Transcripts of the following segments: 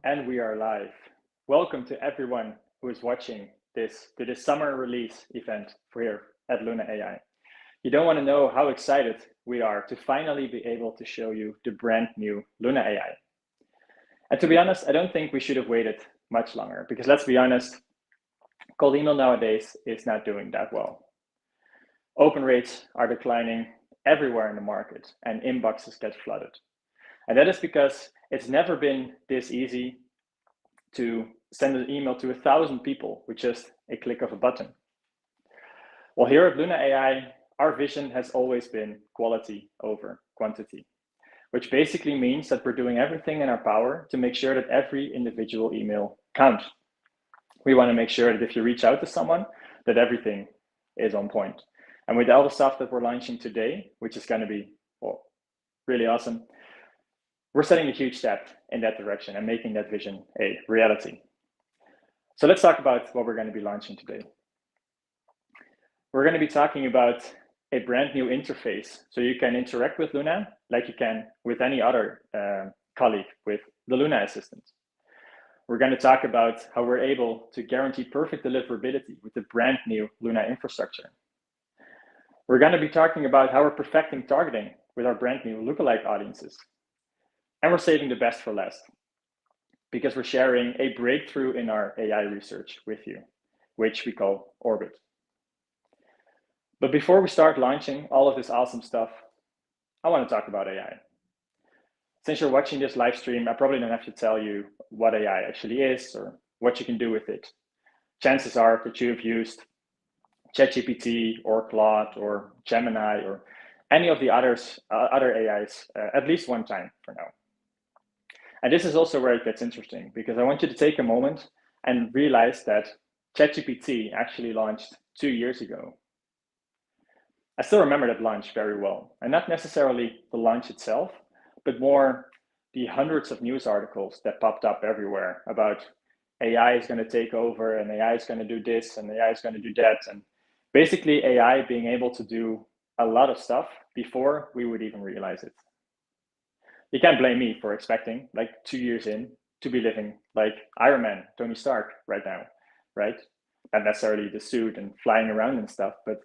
And we are live. Welcome to everyone who is watching this summer release event for here at Luna.ai. You don't want to know how excited we are to finally be able to show you the brand new Luna.ai. And to be honest, I don't think we should have waited much longer because let's be honest, cold email nowadays is not doing that well. Open rates are declining everywhere in the market and inboxes get flooded. And that is because it's never been this easy to send an email to 1,000 people with just a click of a button. Well, here at Luna.ai, our vision has always been quality over quantity, which basically means that we're doing everything in our power to make sure that every individual email counts. We want to make sure that if you reach out to someone, that everything is on point. And with all the stuff that we're launching today, which is going to be really awesome, we're setting a huge step in that direction and making that vision a reality. So let's talk about what we're going to be launching today. We're going to be talking about a brand new interface so you can interact with Luna like you can with any other colleague with the Luna Assistant. We're going to talk about how we're able to guarantee perfect deliverability with the brand new Luna infrastructure. We're going to be talking about how we're perfecting targeting with our brand new lookalike audiences. And we're saving the best for last because we're sharing a breakthrough in our AI research with you, which we call Orbit. But before we start launching all of this awesome stuff, I want to talk about AI. Since you're watching this live stream, I probably don't have to tell you what AI actually is or what you can do with it. Chances are that you have used ChatGPT or Claude or Gemini or any of the other AIs at least one time for now. And this is also where it gets interesting because I want you to take a moment and realize that ChatGPT actually launched 2 years ago. I still remember that launch very well, and not necessarily the launch itself, but more the hundreds of news articles that popped up everywhere about AI is going to take over and AI is going to do this and AI is going to do that. And basically AI being able to do a lot of stuff before we would even realize it. You can't blame me for expecting, like 2 years in, to be living like Iron Man, Tony Stark right now, right? Not necessarily the suit and flying around and stuff, but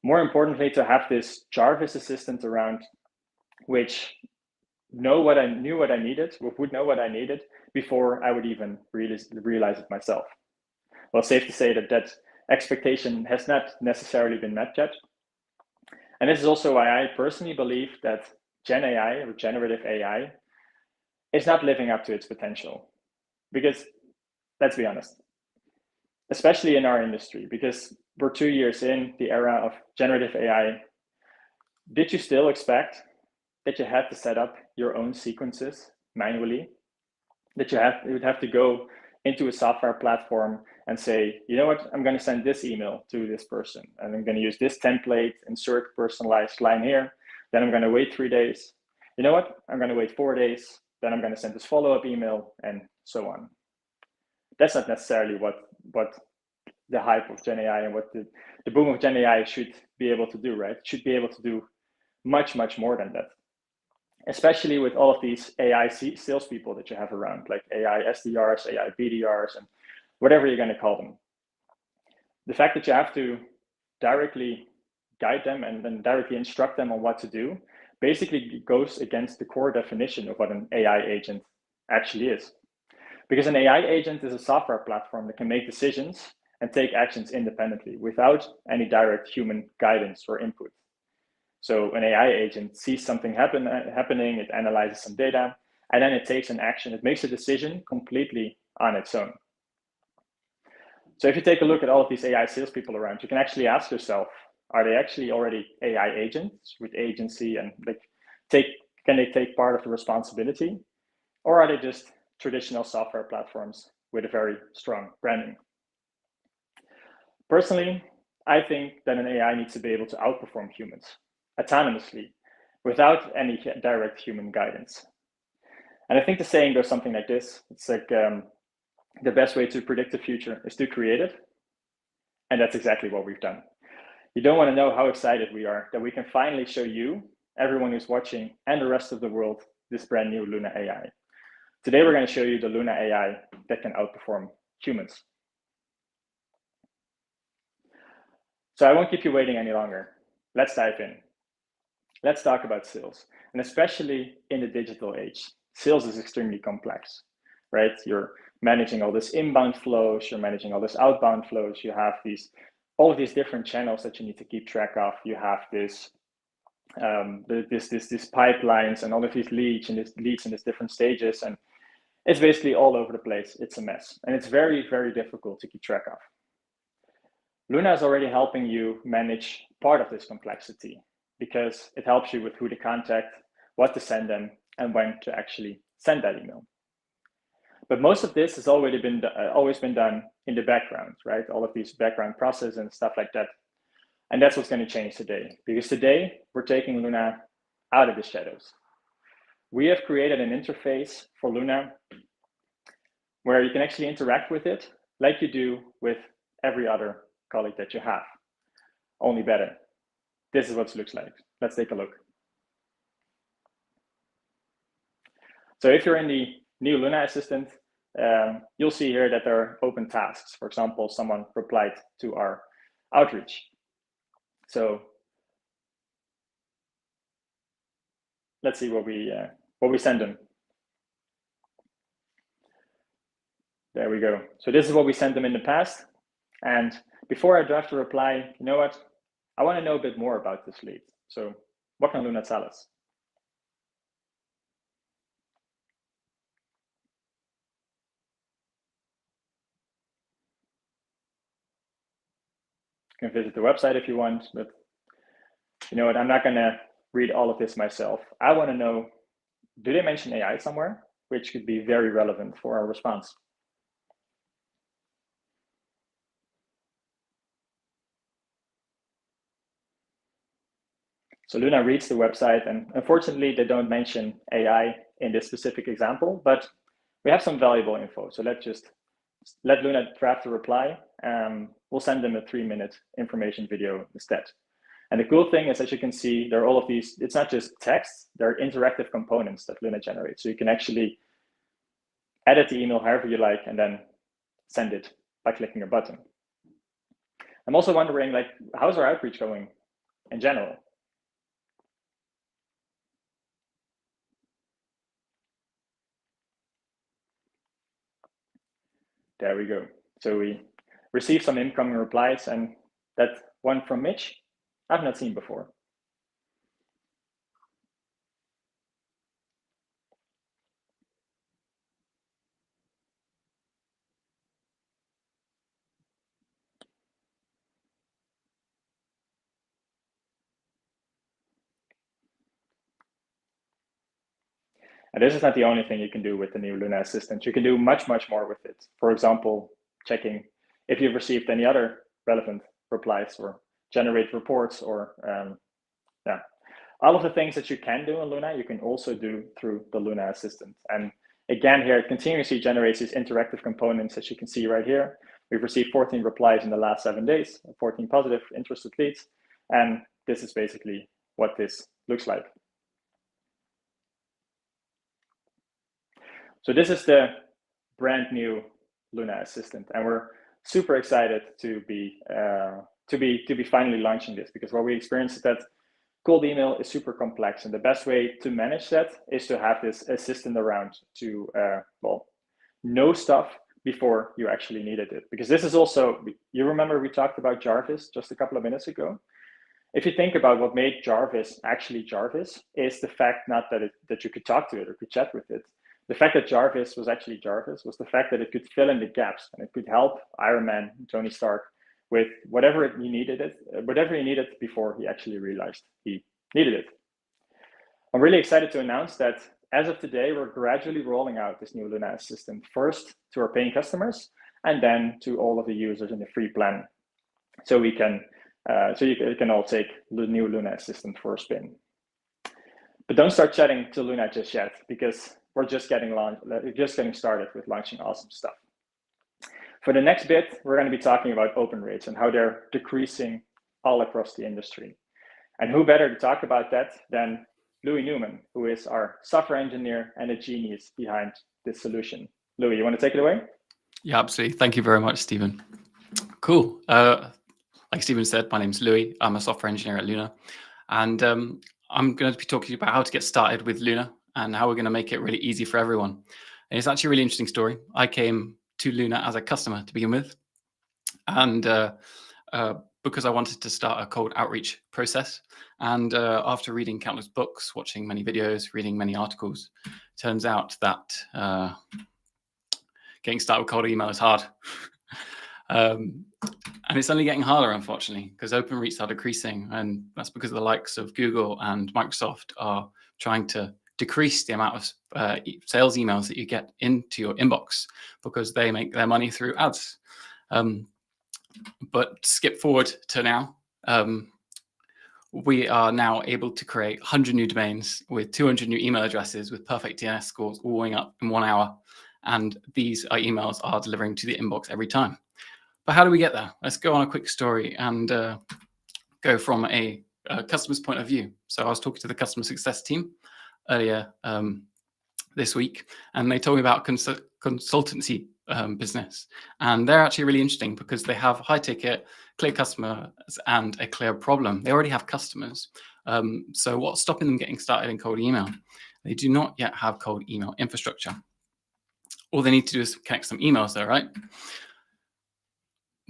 more importantly, to have this Jarvis assistant around, which would know what I needed before I would even realize it myself. Well, safe to say that expectation has not necessarily been met yet. And this is also why I personally believe that Gen AI or generative AI is not living up to its potential. Because let's be honest, especially in our industry, because we're 2 years in the era of generative AI, did you still expect that you had to set up your own sequences manually? That you would have to go into a software platform and say, you know what, I'm going to send this email to this person, and I'm going to use this template, insert personalized line here. Then I'm going to wait 3 days. You know what? I'm going to wait 4 days. Then I'm going to send this follow-up email and so on. That's not necessarily what the hype of Gen AI and what the boom of Gen AI should be able to do, right? It should be able to do much, much more than that. Especially with all of these AI salespeople that you have around, like AI SDRs, AI BDRs, and whatever you're going to call them. The fact that you have to directly guide them and then directly instruct them on what to do basically goes against the core definition of what an AI agent actually is. Because an AI agent is a software platform that can make decisions and take actions independently without any direct human guidance or input. So an AI agent sees something happening, it analyzes some data, and then it takes an action. It makes a decision completely on its own. So if you take a look at all of these AI salespeople around, you can actually ask yourself, are they actually already AI agents with agency and can they take part of the responsibility? Or are they just traditional software platforms with a very strong branding? Personally, I think that an AI needs to be able to outperform humans autonomously without any direct human guidance. And I think the saying goes something like this. It's like the best way to predict the future is to create it. And that's exactly what we've done. You don't want to know how excited we are that we can finally show you, everyone who's watching, and the rest of the world, this brand new Luna AI. Today, we're going to show you the Luna AI that can outperform humans. So I won't keep you waiting any longer. Let's dive in. Let's talk about sales, and especially in the digital age. Sales is extremely complex, right? You're managing all this inbound flows, you're managing all this outbound flows, you have all of these different channels that you need to keep track of. You have these pipelines and all of these leads in these different stages, and it's basically all over the place. It's a mess, and it's very, very difficult to keep track of. Luna is already helping you manage part of this complexity because it helps you with who to contact, what to send them, and when to actually send that email. But most of this has always been done in the background, right? All of these background processes and stuff like that. And that's what's going to change today, because today we're taking Luna out of the shadows. We have created an interface for Luna where you can actually interact with it like you do with every other colleague that you have, only better. This is what it looks like. Let's take a look. So if you're in the new Luna Assistant, you'll see here that there are open tasks. For example, someone replied to our outreach. So let's see what we send them. There we go. So this is what we sent them in the past. And before I draft a reply, you know what? I want to know a bit more about this lead. So what can Luna tell us? You can visit the website if you want, but you know what? I'm not going to read all of this myself. I want to know, do they mention AI somewhere? Which could be very relevant for our response. So Luna reads the website, and unfortunately, they don't mention AI in this specific example, but we have some valuable info. So let Luna draft a reply. We'll send them a 3-minute information video instead. And the cool thing is, as you can see, there are all of these, it's not just text, there are interactive components that Luna generates. So you can actually edit the email however you like, and then send it by clicking a button. I'm also wondering, like, how's our outreach going in general? There we go. So we received some incoming replies, and that one from Mitch, I've not seen before. And this is not the only thing you can do with the new Luna Assistant. You can do much, much more with it. For example, checking if you've received any other relevant replies, or generate reports, or all of the things that you can do in Luna, you can also do through the Luna Assistant. And again, here it continuously generates these interactive components, as you can see right here. We've received 14 replies in the last 7 days, 14 positive interested leads. And this is basically what this looks like. So this is the brand new Luna Assistant, and we're super excited to be finally launching this, because what we experienced is that cold email is super complex, and the best way to manage that is to have this assistant around to know stuff before you actually needed it. Because this is also, you remember we talked about Jarvis just a couple of minutes ago. If you think about what made Jarvis actually Jarvis, is the fact not that you could talk to it or could chat with it. The fact that Jarvis was actually Jarvis was the fact that it could fill in the gaps, and it could help Iron Man, Tony Stark, with whatever he needed before he actually realized he needed it. I'm really excited to announce that as of today, we're gradually rolling out this new Luna Assistant, first to our paying customers, and then to all of the users in the free plan. So you can all take the new Luna Assistant for a spin. But don't start chatting to Luna just yet, because we're just getting started with launching awesome stuff. For the next bit, we're going to be talking about open rates and how they're decreasing all across the industry. And who better to talk about that than Louis Newman, who is our software engineer and a genius behind this solution. Louis, you want to take it away? Yeah, absolutely. Thank you very much, Stephen. Cool. Like Stephen said, my name's Louis. I'm a software engineer at Luna. And I'm going to be talking about how to get started with Luna and how we're going to make it really easy for everyone. And it's actually a really interesting story. I came to Luna as a customer to begin with. And because I wanted to start a cold outreach process. And after reading countless books, watching many videos, reading many articles, turns out that getting started with cold email is hard. And it's only getting harder, unfortunately, because open rates are decreasing. And that's because the likes of Google and Microsoft are trying to decrease the amount of sales emails that you get into your inbox because they make their money through ads. But skip forward to now. We are now able to create 100 new domains with 200 new email addresses with perfect DNS scores all going up in 1 hour. And these emails are delivering to the inbox every time. But how do we get there? Let's go on a quick story and go from a customer's point of view. So I was talking to the customer success team earlier this week, and they told me about consultancy business. And they're actually really interesting because they have high ticket, clear customers, and a clear problem. They already have customers. So what's stopping them getting started in cold email? They do not yet have cold email infrastructure. All they need to do is connect some emails though, right?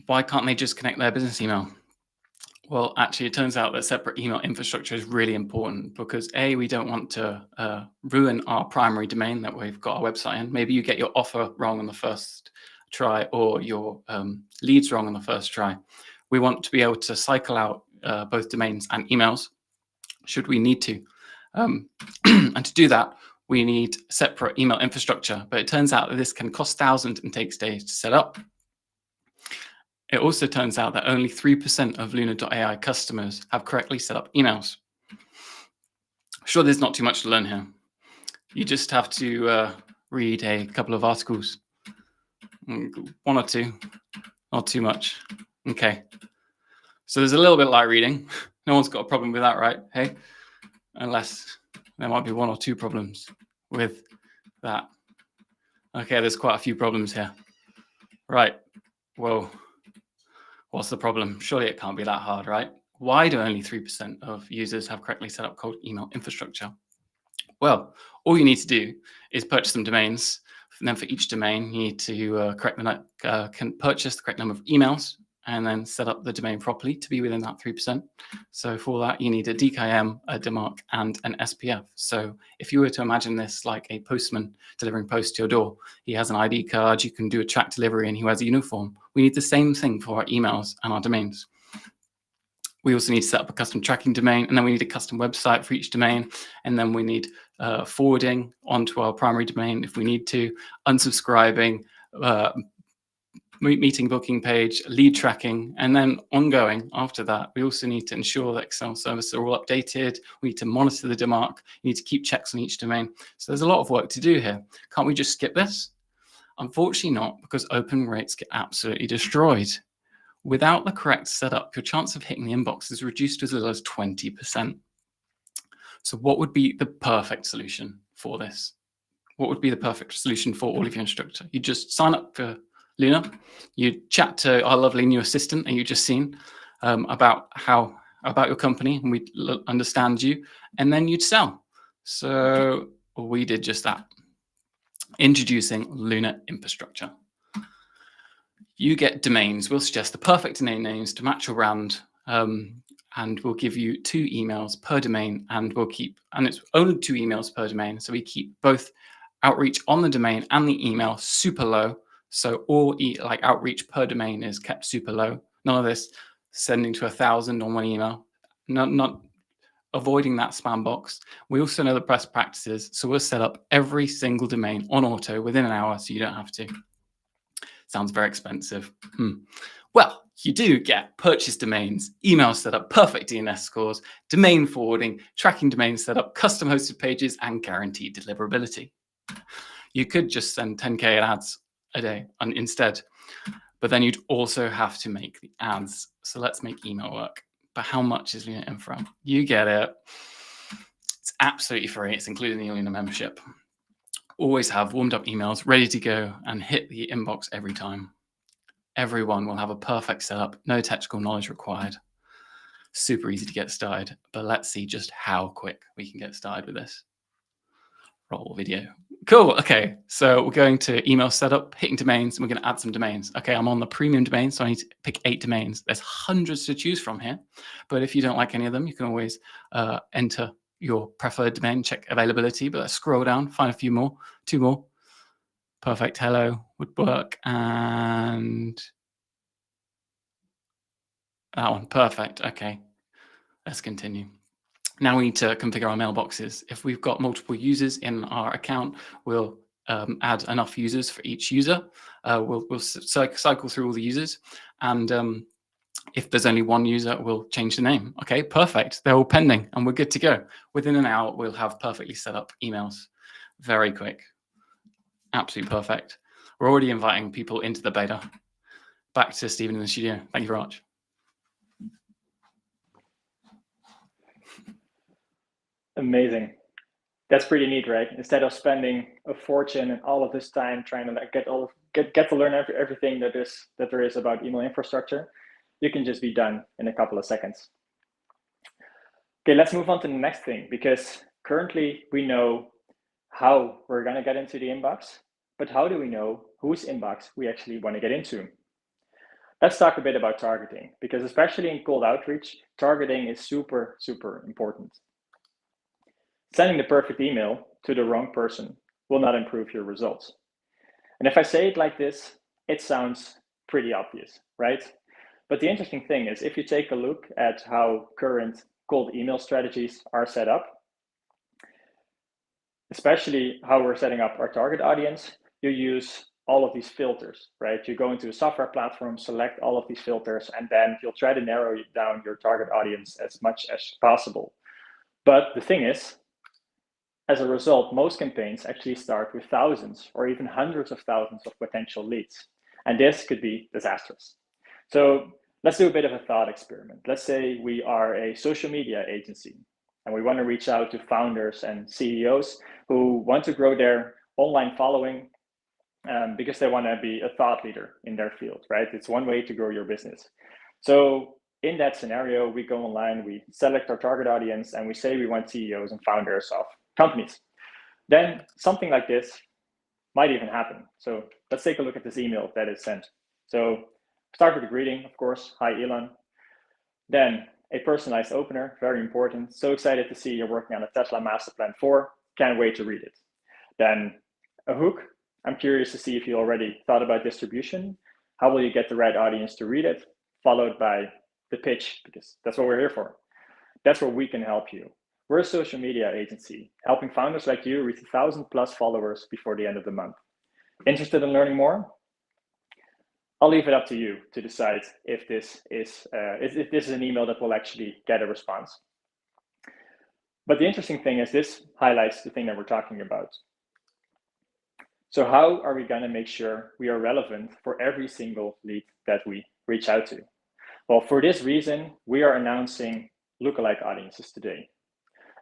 Why can't they just connect their business email? Well, actually, it turns out that separate email infrastructure is really important because A, we don't want to ruin our primary domain that we've got our website in. Maybe you get your offer wrong on the first try or your leads wrong on the first try. We want to be able to cycle out both domains and emails should we need to. And to do that, we need separate email infrastructure. But it turns out that this can cost thousands and takes days to set up. It also turns out that only 3% of Luna.ai customers have correctly set up emails. Sure, there's not too much to learn here. You just have to read a couple of articles. 1 or 2, not too much. Okay. So there's a little bit of light reading. No one's got a problem with that, right? Hey? Unless there might be 1 or 2 problems with that. Okay, there's quite a few problems here. Right. Whoa. What's the problem? Surely it can't be that hard, right? Why do only 3% of users have correctly set up cold email infrastructure? Well, all you need to do is purchase some domains. And then for each domain, you need to purchase the correct number of emails and then set up the domain properly to be within that 3%. So for that, you need a DKIM, a DMARC, and an SPF. So if you were to imagine this like a postman delivering post to your door, he has an ID card, you can do a track delivery, and he wears a uniform. We need the same thing for our emails and our domains. We also need to set up a custom tracking domain, and then we need a custom website for each domain, and then we need forwarding onto our primary domain if we need to, unsubscribing, meeting booking page, lead tracking, and then ongoing after that. We also need to ensure that external services are all updated. We need to monitor the DMARC. We need to keep checks on each domain. So there's a lot of work to do here. Can't we just skip this? Unfortunately not, because open rates get absolutely destroyed. Without the correct setup, your chance of hitting the inbox is reduced to as little as 20%. So what would be the perfect solution for this? What would be the perfect solution for all of your instructor? You just sign up for Luna, you chat to our lovely new assistant that you just seen about your company, and we understand you, and then you'd sell. So we did just that. Introducing Luna infrastructure. You get domains. We'll suggest the perfect domain names to match your brand, and we'll give you 2 emails per domain, and it's only 2 emails per domain. So we keep both outreach on the domain and the email super low. So all outreach per domain is kept super low. None of this sending to 1,000 on one email. Not avoiding that spam box. We also know the best practices, so we'll set up every single domain on auto within an hour, so you don't have to. Sounds very expensive. Well, you do get purchase domains, email setup, perfect DNS scores, domain forwarding, tracking domain setup, custom hosted pages, and guaranteed deliverability. You could just send 10K ads a day instead, but then you'd also have to make the ads. So let's make email work. But how much is Luna Infra? You get it. It's absolutely free. It's included in the Luna membership. always have warmed up emails ready to go and hit the inbox every time. Everyone will have a perfect setup, no technical knowledge required. Super easy to get started, but let's see just how quick we can get started with this. Roll video. Cool. Okay, so we're going to email setup, hitting domains, and we're going to add some domains. Okay, I'm on the premium domain, so I need to pick 8 domains. There's hundreds to choose from here, but if you don't like any of them, you can always enter your preferred domain, check availability, but let's scroll down, find a few more, 2 more. Perfect. Hello would work, and that one. Perfect. Okay, let's continue. Now we need to configure our mailboxes. If we've got multiple users in our account, we'll add enough users for each user. We'll cycle through all the users, and if there's only one user, we'll change the name. Okay, perfect. They're all pending, and we're good to go. Within an hour, we'll have perfectly set up emails. Very quick. Absolutely perfect. We're already inviting people into the beta. Back to Stephen in the studio. Thank you very much. Amazing. That's pretty neat, right? Instead of spending a fortune and all of this time trying to like get to learn everything that there is about email infrastructure, you can just be done in a couple of seconds. Okay, let's move on to the next thing, because currently we know how we're going to get into the inbox, but how do we know whose inbox we actually want to get into? Let's talk a bit about targeting, because especially in cold outreach, targeting is super, super important. Sending the perfect email to the wrong person will not improve your results. And if I say it like this, it sounds pretty obvious, right? But the interesting thing is, if you take a look at how current cold email strategies are set up, especially how we're setting up our target audience, you use all of these filters, right? You go into a software platform, select all of these filters, and then you'll try to narrow down your target audience as much as possible. But the thing is, as a result, most campaigns actually start with thousands or even hundreds of thousands of potential leads. And this could be disastrous. So let's do a bit of a thought experiment. Let's say we are a social media agency and we want to reach out to founders and CEOs who want to grow their online following because they want to be a thought leader in their field, right? It's one way to grow your business. So in that scenario, we go online, we select our target audience, and we say we want CEOs and founders of companies. Then something like this might even happen. So let's take a look at this email that is sent. So start with a greeting, of course. Hi, Elon. Then a personalized opener, very important. So excited to see you're working on a Tesla Master Plan 4. Can't wait to read it. Then a hook. I'm curious to see if you already thought about distribution. How will you get the right audience to read it? Followed by the pitch, because that's what we're here for. That's where we can help you. We're a social media agency, helping founders like you reach 1,000+ followers before the end of the month. Interested in learning more? I'll leave it up to you to decide if this is an email that will actually get a response. But the interesting thing is this highlights the thing that we're talking about. So how are we going to make sure we are relevant for every single lead that we reach out to? Well, for this reason, we are announcing lookalike audiences today.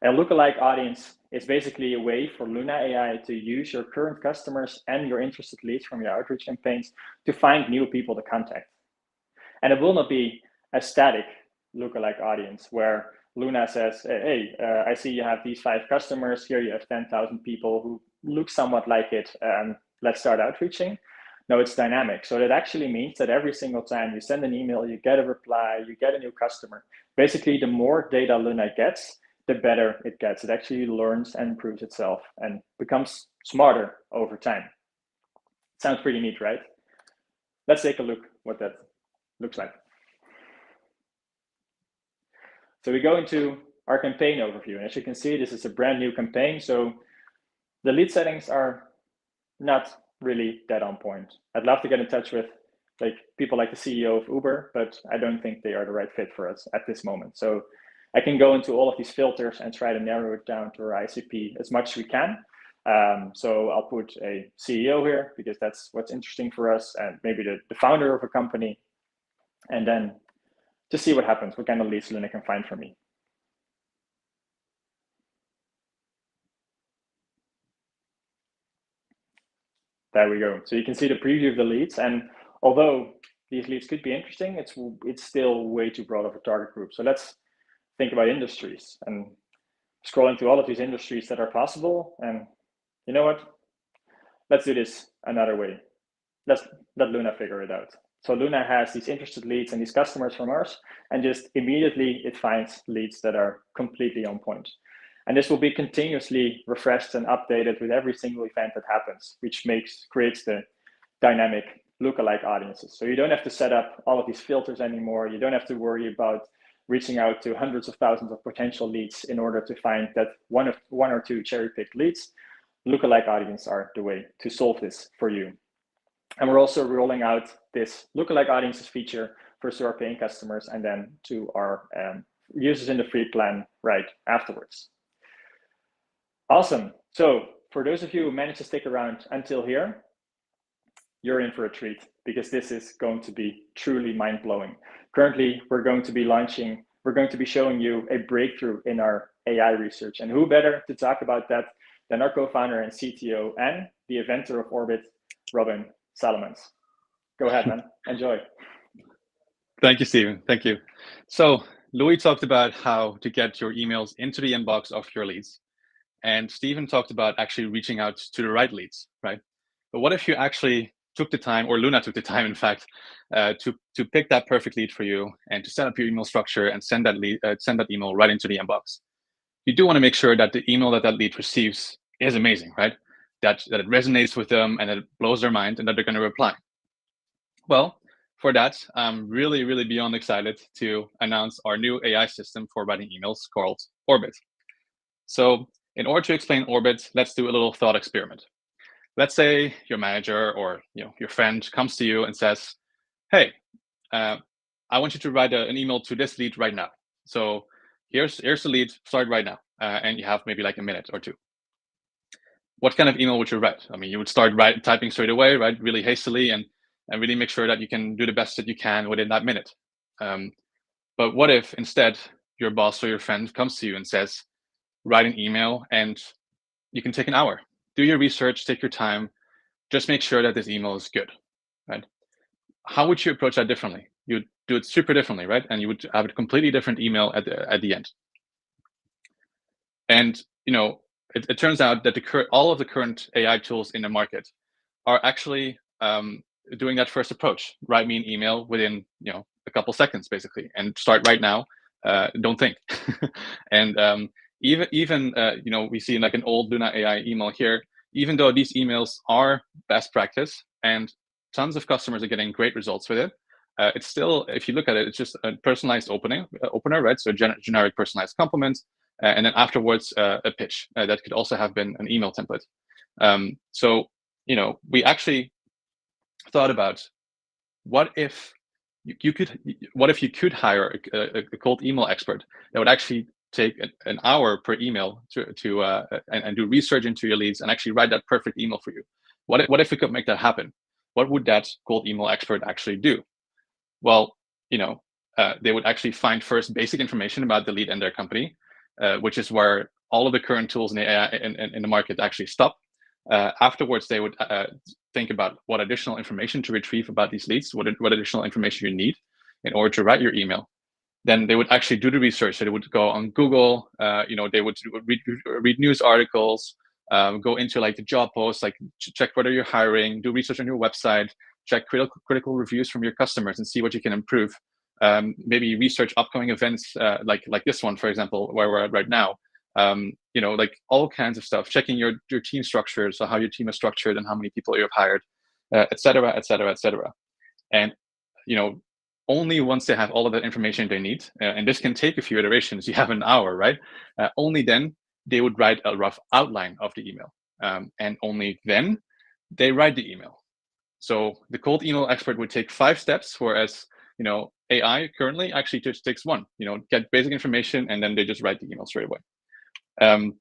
A lookalike audience is basically a way for Luna.ai to use your current customers and your interested leads from your outreach campaigns to find new people to contact. And it will not be a static lookalike audience where Luna says, hey, I see you have these 5 customers, here you have 10,000 people who look somewhat like it, let's start outreaching. No, it's dynamic. So that actually means that every single time you send an email, you get a reply, you get a new customer. Basically, the more data Luna gets, the better it gets. It actually learns and improves itself and becomes smarter over time. Sounds pretty neat, right? Let's take a look what that looks like. So we go into our campaign overview. And as you can see, this is a brand new campaign. So the lead settings are not really that on point. I'd love to get in touch with people like the CEO of Uber, but I don't think they are the right fit for us at this moment. So I can go into all of these filters and try to narrow it down to our ICP as much as we can. So I'll put a CEO here because that's what's interesting for us, and maybe the founder of a company, and then to see what happens, what kind of leads Luna can find for me. There we go. So you can see the preview of the leads, and although these leads could be interesting, it's still way too broad of a target group. So let's think about industries and scrolling through all of these industries that are possible. And you know what? Let's do this another way. Let's let Luna figure it out. So Luna has these interested leads and these customers from ours, and just immediately it finds leads that are completely on point. And this will be continuously refreshed and updated with every single event that happens, which creates the dynamic lookalike audiences. So you don't have to set up all of these filters anymore. You don't have to worry about reaching out to hundreds of thousands of potential leads in order to find that one or two cherry-picked leads. Lookalike audiences are the way to solve this for you. And we're also rolling out this lookalike audiences feature first to our paying customers and then to our users in the free plan right afterwards. Awesome. So for those of you who managed to stick around until here, you're in for a treat because this is going to be truly mind-blowing. Currently, we're going to be showing you a breakthrough in our AI research. And who better to talk about that than our co-founder and CTO and the inventor of Orbit, Robin Salomons. Go ahead, man. Enjoy. Thank you, Stephen. Thank you. So Louis talked about how to get your emails into the inbox of your leads. And Stephen talked about actually reaching out to the right leads, right? But what if you actually took the time, or Luna took the time, in fact, to pick that perfect lead for you and to set up your email structure and send that email right into the inbox? You do want to make sure that the email that lead receives is amazing, right? That it resonates with them and that it blows their mind and that they're going to reply. Well, for that, I'm really, really beyond excited to announce our new AI system for writing emails called Orbit. So in order to explain Orbit, let's do a little thought experiment. Let's say your manager or your friend comes to you and says, hey, I want you to write an email to this lead right now. So here's the lead, start right now. And you have maybe like a minute or two. What kind of email would you write? I mean, you would start typing straight away, right? Really hastily and really make sure that you can do the best that you can within that minute. But what if instead your boss or your friend comes to you and says, write an email and you can take an hour. Do your research, take your time, just make sure that this email is good, right? How would you approach that differently? You'd do it super differently, right? And you would have a completely different email at the end. And it turns out that all of the current AI tools in the market are actually doing that first approach. Write me an email within a couple seconds, basically, and start right now. Don't think. And even we see like an old Luna.ai email here. Even though these emails are best practice and tons of customers are getting great results with it, it's still, if you look at it, it's just a personalized opener, right? So generic personalized compliment, and then afterwards a pitch that could also have been an email template. So we actually thought about what if you could hire a cold email expert that would actually take an hour per email and do research into your leads and actually write that perfect email for you. What if we could make that happen? What would that cold email expert actually do? Well, they would actually find first basic information about the lead and their company, which is where all of the current tools in the AI in the market actually stop. Afterwards, they would think about what additional information to retrieve about these leads, what additional information you need in order to write your email. Then they would actually do the research. So they would go on Google, they would read news articles, go into like the job posts, like check whether you're hiring, do research on your website, check critical reviews from your customers and see what you can improve. Maybe research upcoming events like this one, for example, where we're at right now. Like all kinds of stuff, checking your team structure, so how your team is structured and how many people you've hired, et cetera, et cetera, et cetera. And, only once they have all of that information they need, and this can take a few iterations, you have an hour, right? Only then they would write a rough outline of the email. And only then they write the email. So the cold email expert would take 5 steps, whereas, AI currently actually just takes 1, get basic information and then they just write the email straight away. And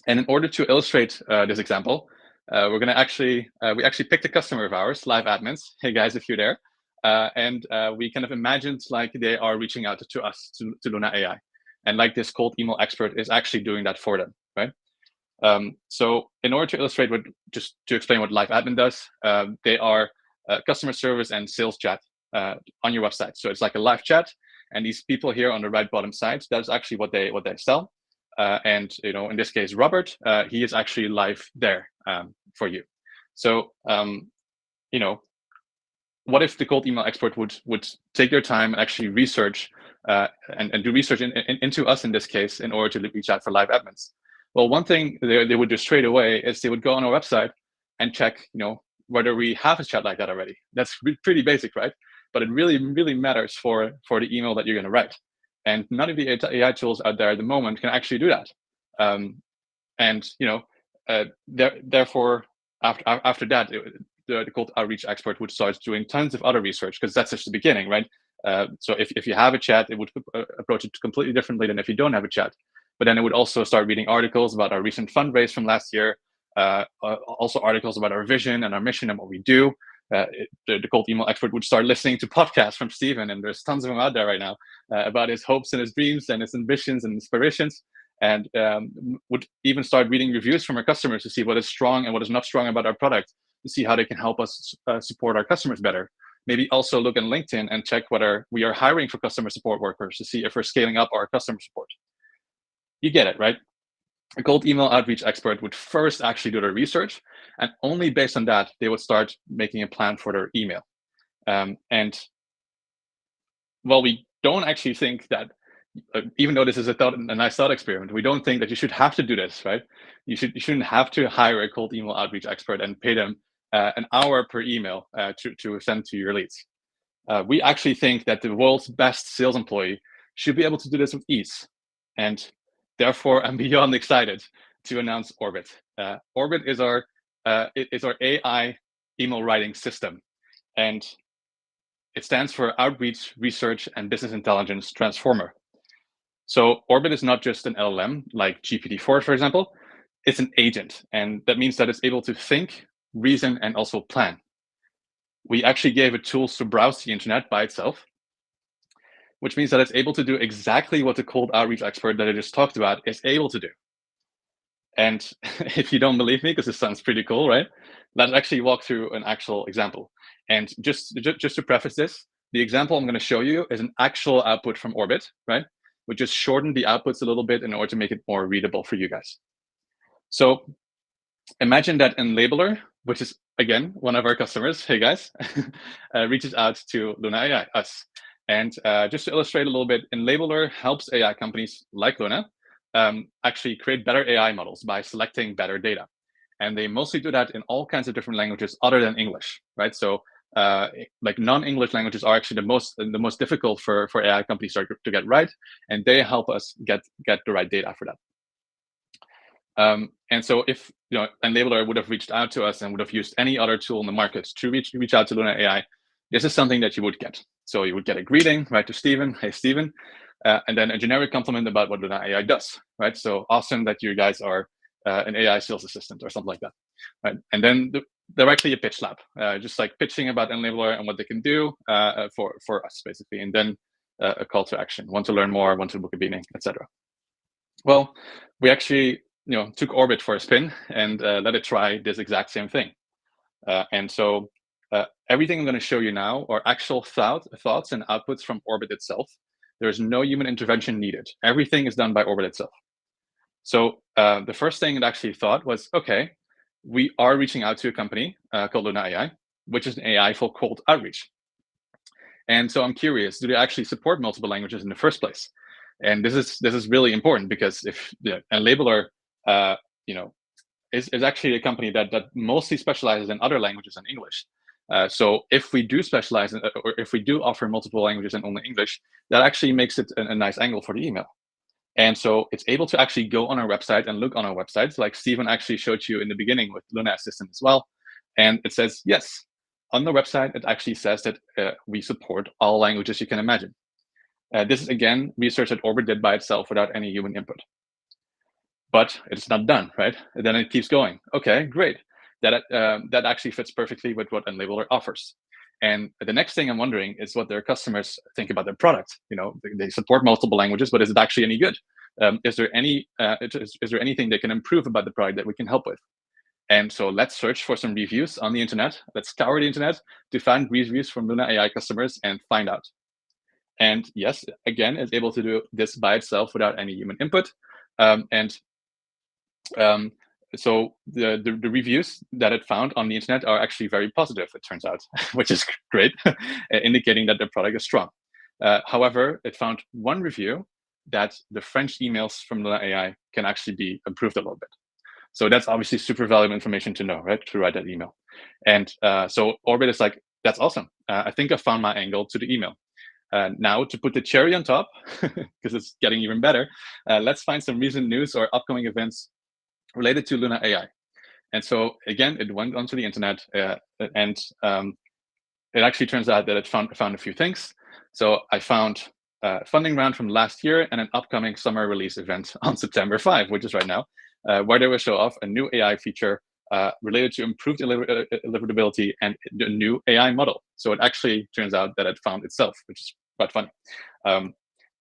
in order to illustrate this example, we're going to we actually picked a customer of ours, Live Admins. Hey guys, if you're there. And we kind of imagined like they are reaching out to us, to Luna.ai. And like this cold email expert is actually doing that for them, right? So in order to illustrate just to explain what Live Admin does, they are customer service and sales chat on your website. So it's like a live chat, and these people here on the right bottom side, that's actually what they sell. And in this case, Robert, he is actually live there for you. So what if the cold email expert would take their time and actually research and do research into us in this case in order to reach out for live admins? Well, one thing they would do straight away is they would go on our website and check, whether we have a chat like that already. That's pretty basic, right? But it really, really matters for the email that you're going to write. And none of the AI tools out there at the moment can actually do that. Therefore, after that, the cold outreach expert would start doing tons of other research, because that's just the beginning, right? So if you have a chat, it would approach it completely differently than if you don't have a chat. But then it would also start reading articles about our recent fundraise from last year, also articles about our vision and our mission and what we do. The cold email expert would start listening to podcasts from Steven, and there's tons of them out there right now, about his hopes and his dreams and his ambitions and inspirations, and would even start reading reviews from our customers to see what is strong and what is not strong about our product, to see how they can help us support our customers better. Maybe also look on LinkedIn and check whether we are hiring for customer support workers to see if we're scaling up our customer support. You get it, right? A cold email outreach expert would first actually do their research, and only based on that, they would start making a plan for their email. And well, we don't actually think that, even though this is a nice thought experiment, we don't think that you should have to do this, right? You shouldn't have to hire a cold email outreach expert and pay them an hour per email to send to your leads. We actually think that the world's best sales employee should be able to do this with ease. And therefore, I'm beyond excited to announce Orbit. Orbit is our AI email writing system, and it stands for Outreach, Research, and Business Intelligence Transformer. So Orbit is not just an LLM like GPT-4, for example. It's an agent, and that means that it's able to think, reason, and also plan. We actually gave it tools to browse the internet by itself, which means that it's able to do exactly what the cold outreach expert that I just talked about is able to do. And if you don't believe me, because this sounds pretty cool, right? Let's actually walk through an actual example. And just to preface this, the example I'm going to show you is an actual output from Orbit, right? We just shortened the outputs a little bit in order to make it more readable for you guys. So imagine that Enabler, which is, again, one of our customers, hey guys, reaches out to Luna.ai, us. And just to illustrate a little bit, Enabler helps AI companies like Luna actually create better AI models by selecting better data. And they mostly do that in all kinds of different languages other than English, right? So like non-English languages are actually the most difficult for AI companies to get right, and they help us get the right data for that. And so if Enabler would have reached out to us and would have used any other tool in the market to reach out to Luna.ai, this is something that you would get. So you would get a greeting, right, to Steven, hey Steven, and then a generic compliment about what Luna.ai does, right? So awesome that you guys are an AI sales assistant or something like that, right? And then directly a pitch lab, just like pitching about Enabler and what they can do for us, basically, and then a call to action, want to learn more, want to book a meeting, etc. Well, we actually took Orbit for a spin and let it try this exact same thing. And so everything I'm going to show you now are actual thoughts and outputs from Orbit itself. There's no human intervention needed. Everything is done by Orbit itself. So the first thing it actually thought was, okay, we are reaching out to a company called Luna.ai, which is an AI for cold outreach. And so I'm curious, do they actually support multiple languages in the first place? And this is really important, because if Enabler is actually a company that mostly specializes in other languages than English. So if we do specialize or if we do offer multiple languages and only English, that actually makes it a nice angle for the email. And so it's able to actually go on our website and look on our websites, like Steven actually showed you in the beginning with Luna Assistant as well. And it says, yes, on the website, it actually says that we support all languages you can imagine. This is, again, research that Orbit did by itself without any human input. But it's not done, right? And then it keeps going. Okay, great. That actually fits perfectly with what Enabler offers. And the next thing I'm wondering is what their customers think about their product. They support multiple languages, but is it actually any good? Is there anything they can improve about the product that we can help with? And so let's search for some reviews on the internet. Let's scour the internet to find reviews from Luna.ai customers and find out. And yes, again, it's able to do this by itself without any human input. So the reviews that it found on the internet are actually very positive, it turns out, which is great, indicating that the product is strong. However, it found one review that the French emails from Luna.ai can actually be improved a little bit. So that's obviously super valuable information to know, right? To write that email. And so Orbit is like, that's awesome. I think I found my angle to the email. Now to put the cherry on top, because it's getting even better, let's find some recent news or upcoming events related to Luna.ai. And so again, it went onto the internet and it actually turns out that it found a few things. So I found a funding round from last year and an upcoming summer release event on September 5, which is right now, where they will show off a new AI feature related to improved deliverability and a new AI model. So it actually turns out that it found itself, which is quite funny.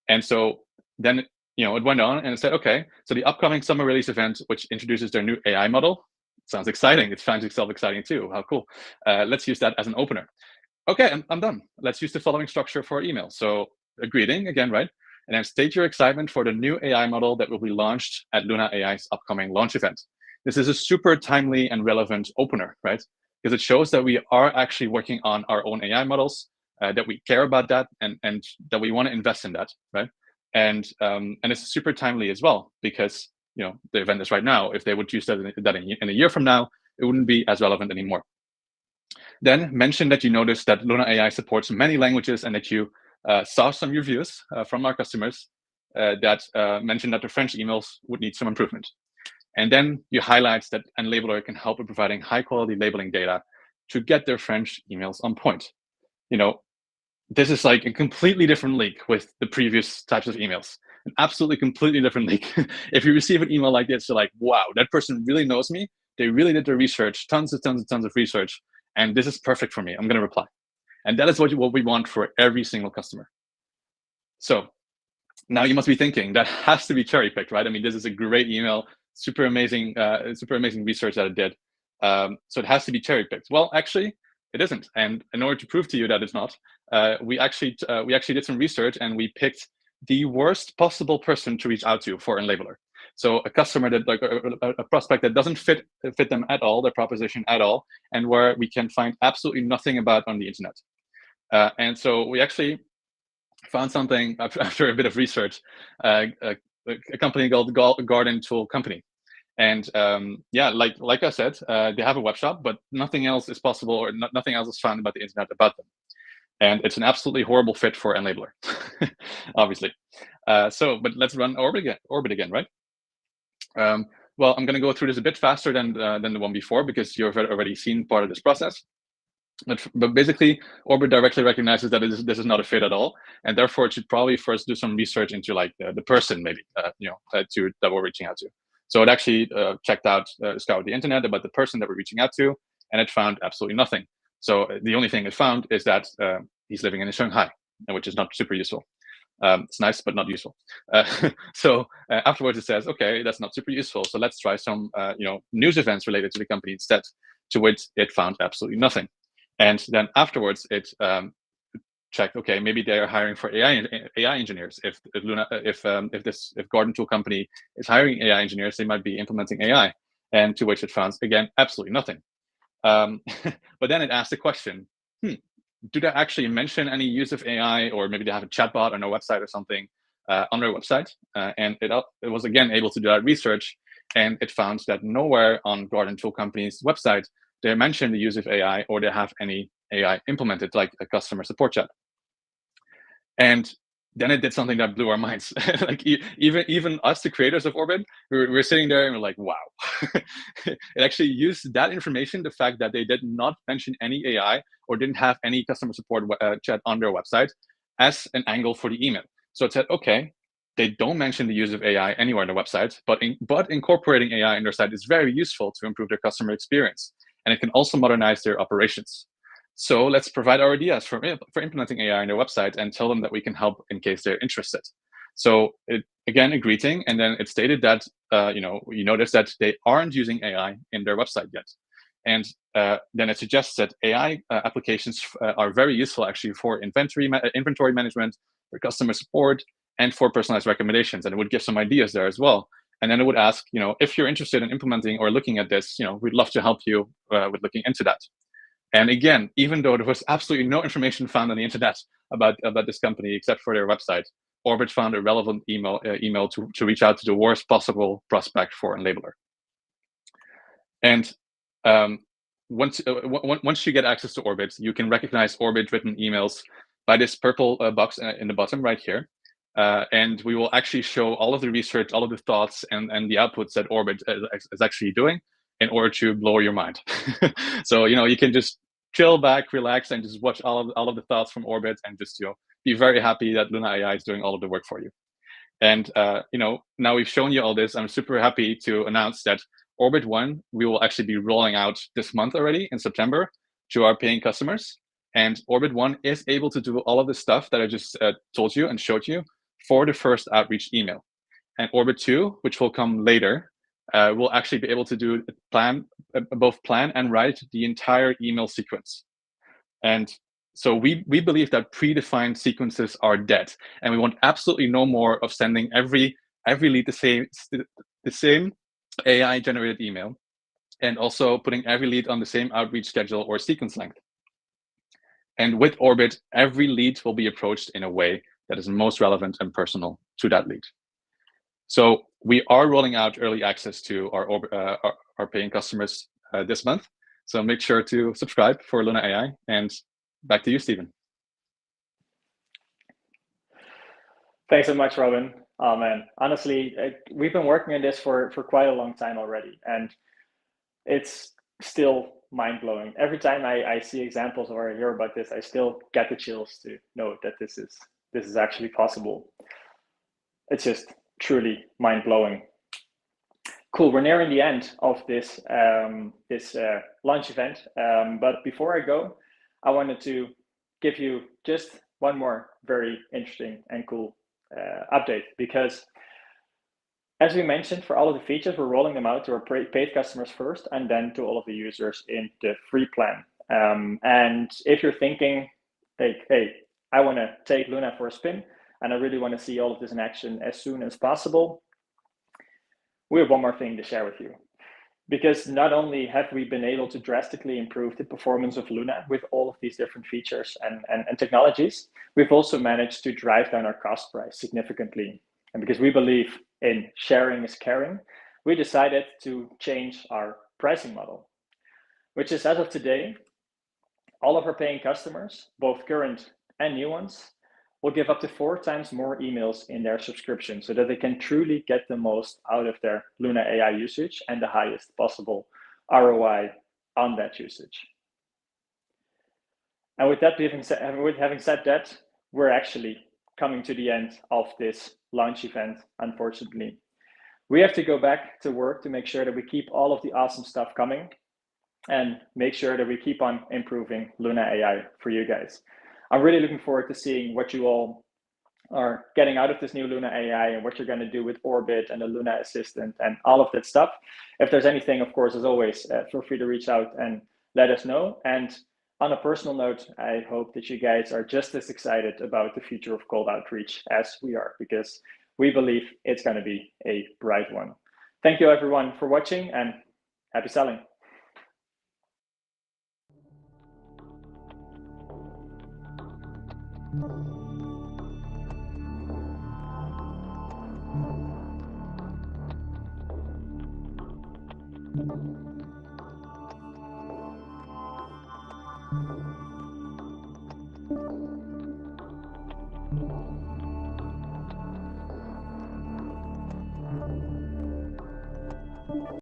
And so then it went on and it said, okay, so the upcoming summer release event, which introduces their new AI model, sounds exciting. It finds itself exciting too. How cool. Let's use that as an opener. Okay, I'm done. Let's use the following structure for email. So a greeting again, right? And then state your excitement for the new AI model that will be launched at Luna.ai's upcoming launch event. This is a super timely and relevant opener, right? Because it shows that we are actually working on our own AI models, that we care about that, and that we want to invest in that, right? And it's super timely as well, because the event is right now. If they would use that in a year from now, it wouldn't be as relevant anymore. Then mention that you noticed that Luna.ai supports many languages and that you saw some reviews from our customers that mentioned that the French emails would need some improvement. And then you highlight that Enlabeler can help in providing high quality labeling data to get their French emails on point. This is like a completely different leak with the previous types of emails. An absolutely completely different leak. If you receive an email like this, you're like, wow, that person really knows me. They really did their research, tons of research. And this is perfect for me. I'm going to reply. And that is what we want for every single customer. So now you must be thinking that has to be cherry picked, right? I mean, this is a great email, super amazing research that it did. So it has to be cherry picked. Well, actually, it isn't. And in order to prove to you that it's not, we actually did some research and we picked the worst possible person to reach out to for Enlabeler. So a customer that a prospect that doesn't fit them at all, their proposition at all, and where we can find absolutely nothing about on the internet. And so we actually found something after a bit of research, a company called Garden Tool Company. And like I said, they have a web shop, but nothing else is possible, or nothing else is found about the internet about them. And it's an absolutely horrible fit for Enlabeler, obviously. But let's run Orbit again, right? Well, I'm going to go through this a bit faster than the one before, because you've already seen part of this process. But basically, Orbit directly recognizes that this is not a fit at all, and therefore it should probably first do some research into like the person, maybe that we're reaching out to. So it actually scoured the internet about the person that we're reaching out to, and it found absolutely nothing. So the only thing it found is that he's living in Shanghai, which is not super useful. It's nice, but not useful. So afterwards it says, okay, that's not super useful. So let's try some news events related to the company instead, to which it found absolutely nothing. And then afterwards it checked, okay, maybe they are hiring for AI engineers. If Garden Tool Company is hiring AI engineers, they might be implementing AI. And to which it found, again, absolutely nothing. But then it asked the question, do they actually mention any use of AI, or maybe they have a chatbot on their website or something on their website? And it was again able to do that research, and it found that nowhere on Garden Tool Company's website they mention the use of AI, or they have any AI implemented, like a customer support chat. And then it did something that blew our minds. Like even us, the creators of Orbit, we're sitting there and we're like, wow. It actually used that information, the fact that they did not mention any AI or didn't have any customer support chat on their website, as an angle for the email. So it said, okay, they don't mention the use of AI anywhere on their website, but incorporating AI in their site is very useful to improve their customer experience. And it can also modernize their operations. So let's provide our ideas for implementing AI on their website and tell them that we can help in case they're interested. So again, a greeting, and then it stated that you notice that they aren't using AI in their website yet, and then it suggests that AI applications are very useful actually for inventory management, for customer support, and for personalized recommendations. And it would give some ideas there as well. And then it would ask, if you're interested in implementing or looking at this, we'd love to help you with looking into that. And again, even though there was absolutely no information found on the internet about this company except for their website, Orbit found a relevant email to reach out to the worst possible prospect for a labeler. And once you get access to Orbit, you can recognize Orbit written emails by this purple box in the bottom right here. And we will actually show all of the research, all of the thoughts, and the outputs that Orbit is actually doing in order to blow your mind. So you can just chill back, relax, and just watch all of the thoughts from Orbit, and just be very happy that Luna.ai is doing all of the work for you. And now we've shown you all this, I'm super happy to announce that Orbit 1 we will actually be rolling out this month already in September to our paying customers. And Orbit 1 is able to do all of the stuff that I just told you and showed you for the first outreach email. And Orbit 2, which will come later, will actually be able to do both plan and write the entire email sequence. And so we believe that predefined sequences are dead, and we want absolutely no more of sending every lead the same AI generated email, and also putting every lead on the same outreach schedule or sequence length. And with Orbit, every lead will be approached in a way that is most relevant and personal to that lead. So we are rolling out early access to our paying customers this month. So make sure to subscribe for Luna.ai, and back to you, Stephen. Thanks so much, Robin. Oh man, honestly, we've been working on this for quite a long time already, and it's still mind-blowing. Every time I see examples or I hear about this, I still get the chills to know that this is actually possible. It's just truly mind-blowing. Cool, we're nearing the end of this launch event, but before I go, I wanted to give you just one more very interesting and cool update, because as we mentioned, for all of the features, we're rolling them out to our paid customers first, and then to all of the users in the free plan. And if you're thinking, hey, I want to take Luna for a spin, and I really want to see all of this in action as soon as possible, we have one more thing to share with you. Because not only have we been able to drastically improve the performance of Luna with all of these different features and technologies, we've also managed to drive down our cost price significantly. And because we believe in sharing is caring, we decided to change our pricing model, which is, as of today, all of our paying customers, both current and new ones, will give up to 4 times more emails in their subscription so that they can truly get the most out of their Luna.ai usage and the highest possible ROI on that usage. And with having said that, we're actually coming to the end of this launch event, unfortunately. We have to go back to work to make sure that we keep all of the awesome stuff coming and make sure that we keep on improving Luna.ai for you guys. I'm really looking forward to seeing what you all are getting out of this new Luna.ai and what you're going to do with Orbit and the Luna Assistant and all of that stuff. If there's anything, of course, as always, feel free to reach out and let us know. And on a personal note, I hope that you guys are just as excited about the future of cold outreach as we are, because we believe it's going to be a bright one. Thank you, everyone, for watching, and happy selling. Thank you.